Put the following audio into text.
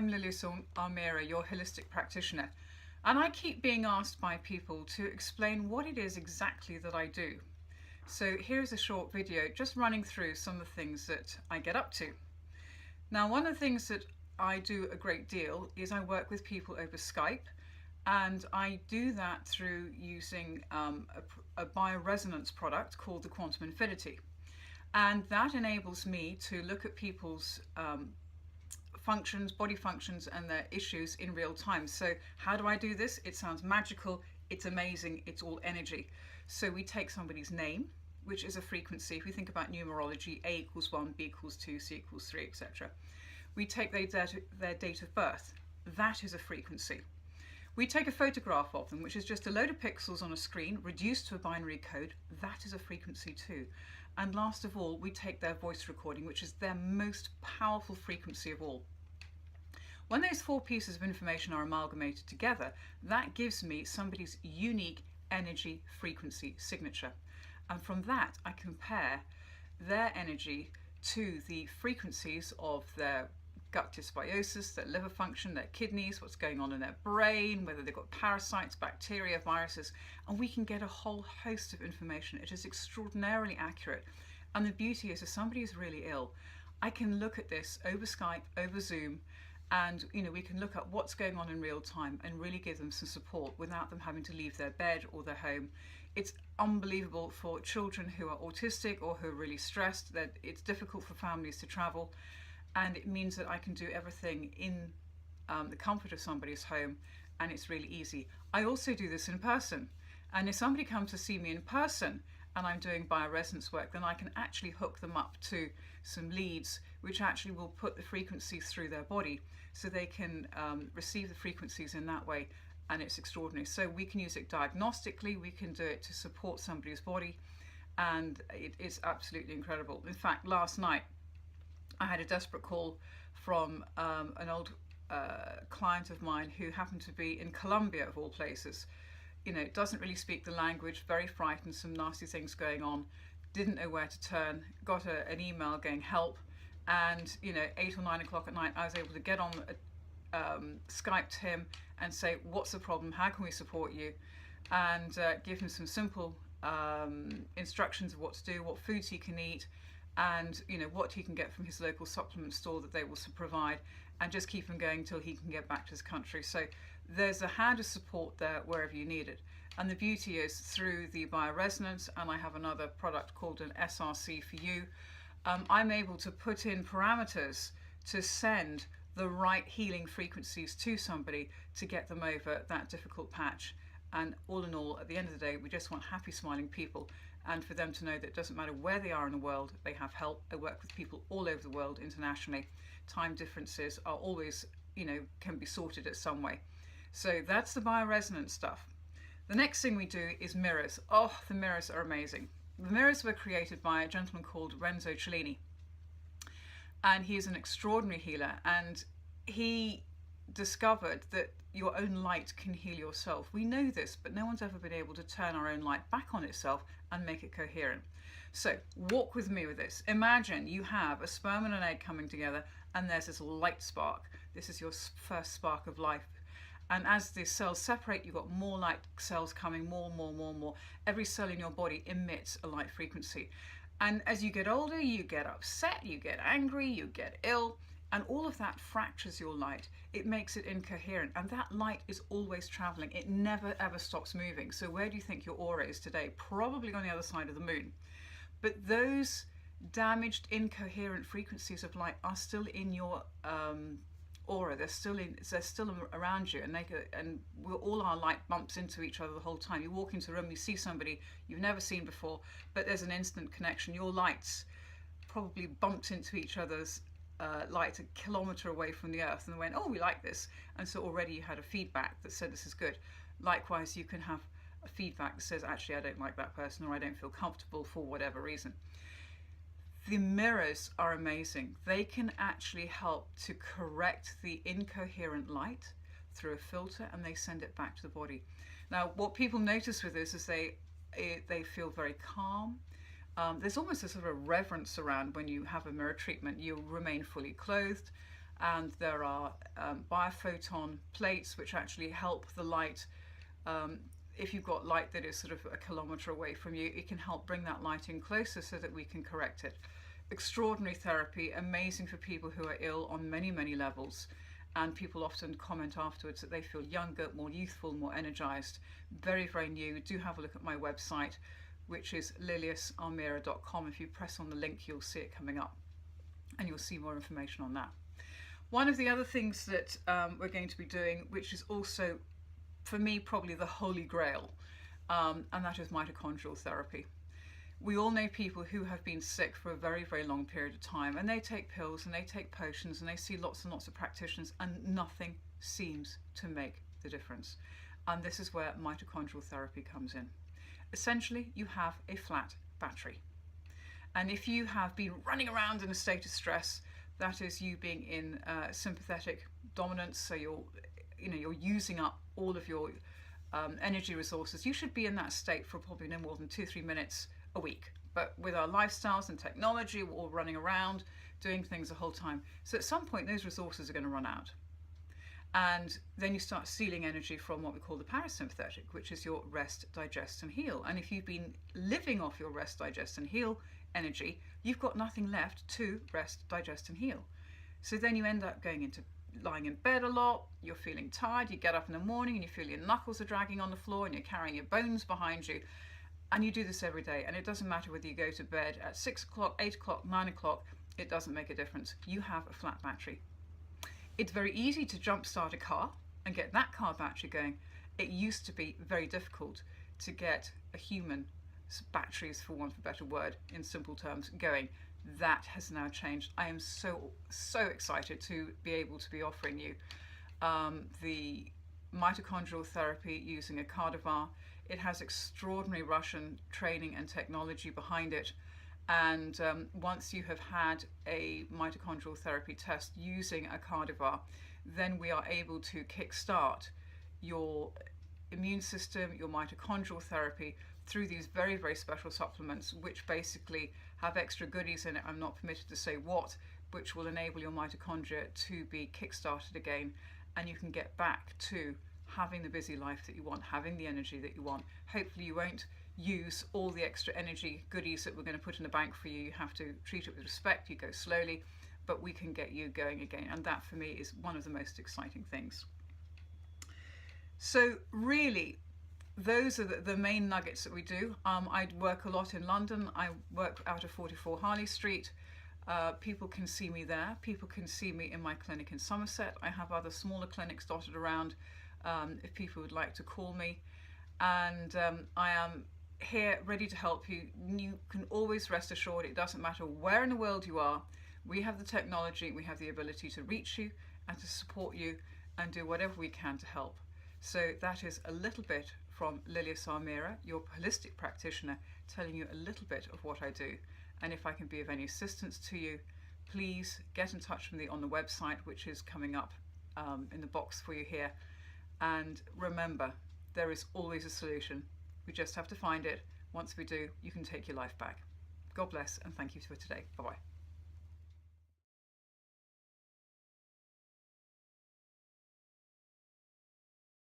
I'm Lilias Ahmeira, your holistic practitioner, and I keep being asked by people to explain what it is exactly that I do. So here's a short video just running through some of the things that I get up to. Now, one of the things that I do a great deal is I work with people over Skype, and I do that through using a bioresonance product called the Quantum Infinity. And that enables me to look at people's functions, body functions, and their issues in real time. So how do I do this? It sounds magical, it's amazing, it's all energy. So we take somebody's name, which is a frequency. If we think about numerology, A equals 1, B equals 2, C equals 3, etc. We take their date of birth. That is a frequency. We take a photograph of them, which is just a load of pixels on a screen reduced to a binary code. That is a frequency too. And last of all, we take their voice recording, which is their most powerful frequency of all. When those four pieces of information are amalgamated together, that gives me somebody's unique energy frequency signature. And from that, I compare their energy to the frequencies of their gut dysbiosis, their liver function, their kidneys, what's going on in their brain, whether they've got parasites, bacteria, viruses, and we can get a whole host of information. It is extraordinarily accurate. And the beauty is, if somebody is really ill, I can look at this over Skype, over Zoom, and we can look at what's going on in real time and really give them some support without them having to leave their bed or their home. It's unbelievable for children who are autistic or who are really stressed, that it's difficult for families to travel, and it means that I can do everything in the comfort of somebody's home, and it's really easy. I also do this in person, and if somebody comes to see me in person and I'm doing bioresonance work, then I can actually hook them up to some leads which actually will put the frequencies through their body so they can receive the frequencies in that way, and it's extraordinary. So we can use it diagnostically, we can do it to support somebody's body, and it's absolutely incredible. In fact, last night I had a desperate call from an old client of mine who happened to be in Colombia, of all places. Doesn't really speak the language, very frightened, some nasty things going on, didn't know where to turn, got an email going help, and 8 or 9 o'clock at night I was able to get on Skype to him and say, what's the problem, how can we support you, and give him some simple instructions of what to do, what foods he can eat, and what he can get from his local supplement store that they will provide, and just keep him going until he can get back to his country. So there's a hand of support there wherever you need it. And the beauty is, through the bioresonance, and I have another product called an SRC for you, I'm able to put in parameters to send the right healing frequencies to somebody to get them over that difficult patch. And all in all, at the end of the day, we just want happy, smiling people, and for them to know that it doesn't matter where they are in the world, they have help. I work with people all over the world internationally. Time differences are always, can be sorted at some way. So that's the bioresonance stuff. The next thing we do is mirrors. Oh, the mirrors are amazing. The mirrors were created by a gentleman called Renzo Cellini, and he is an extraordinary healer, and he discovered that your own light can heal yourself. We know this, but no one's ever been able to turn our own light back on itself and make it coherent. So walk with me with this. Imagine you have a sperm and an egg coming together, and there's this light spark. This is your first spark of life. And as the cells separate, you've got more light cells coming, more. Every cell in your body emits a light frequency. And as you get older, you get upset, you get angry, you get ill, and all of that fractures your light. It makes it incoherent, and that light is always traveling. It never ever stops moving. So where do you think your aura is today? Probably on the other side of the moon. But those damaged, incoherent frequencies of light are still in your aura. They're still around you, and all our light bumps into each other the whole time. You walk into a room, you see somebody you've never seen before, but there's an instant connection. Your lights probably bumped into each other's light a kilometre away from the earth, and they went, oh, we like this, and so already you had a feedback that said this is good. Likewise, you can have a feedback that says, actually, I don't like that person, or I don't feel comfortable for whatever reason. The mirrors are amazing. They can actually help to correct the incoherent light through a filter, and they send it back to the body. Now, what people notice with this is they feel very calm. There's almost a sort of reverence around when you have a mirror treatment. You remain fully clothed, and there are biophoton plates which actually help the light. If you've got light that is sort of a kilometre away from you, it can help bring that light in closer so that we can correct it. Extraordinary therapy, amazing for people who are ill on many, many levels. And people often comment afterwards that they feel younger, more youthful, more energized. Very, very new. Do have a look at my website, which is liliasahmeira.com. If you press on the link, you'll see it coming up and you'll see more information on that. One of the other things that we're going to be doing, which is also, for me, probably the holy grail, and that is mitochondrial therapy. We all know people who have been sick for a very, very long period of time, and they take pills and they take potions and they see lots and lots of practitioners, and nothing seems to make the difference. And this is where mitochondrial therapy comes in. Essentially, you have a flat battery. And if you have been running around in a state of stress, that is you being in sympathetic dominance, so you're using up all of your energy resources. You should be in that state for probably no more than 2-3 minutes a week. But with our lifestyles and technology, we're all running around doing things the whole time. So at some point, those resources are going to run out. And then you start stealing energy from what we call the parasympathetic, which is your rest, digest, and heal. And if you've been living off your rest, digest, and heal energy, you've got nothing left to rest, digest, and heal. So then you end up going into lying in bed a lot, you're feeling tired, you get up in the morning and you feel your knuckles are dragging on the floor and you're carrying your bones behind you. And you do this every day, and it doesn't matter whether you go to bed at 6 o'clock, 8 o'clock, 9 o'clock, it doesn't make a difference. You have a flat battery. It's very easy to jumpstart a car and get that car battery going. It used to be very difficult to get a human batteries, for want of a better word, in simple terms, going. That has now changed. I am so excited to be able to be offering you the mitochondrial therapy using a cardivar. It has extraordinary Russian training and technology behind it. And once you have had a mitochondrial therapy test using a cardivar, then we are able to kickstart your immune system, your mitochondrial therapy, through these very, very special supplements, which basically have extra goodies in it. I'm not permitted to say what, which will enable your mitochondria to be kickstarted again, and you can get back to having the busy life that you want, having the energy that you want. Hopefully you won't use all the extra energy goodies that we're going to put in the bank for you. You have to treat it with respect, you go slowly, but we can get you going again. And that for me is one of the most exciting things. So really, those are the main nuggets that we do. I work a lot in London. I work out of 44 Harley Street. People can see me there. People can see me in my clinic in Somerset. I have other smaller clinics dotted around if people would like to call me. And I am here ready to help you. You can always rest assured, it doesn't matter where in the world you are. We have the technology, we have the ability to reach you and to support you and do whatever we can to help. So that is a little bit from Lilias Ahmeira, your holistic practitioner, telling you a little bit of what I do. And if I can be of any assistance to you, please get in touch with me on the website, which is coming up in the box for you here. And remember, there is always a solution. We just have to find it. Once we do, you can take your life back. God bless, and thank you for today. Bye-bye.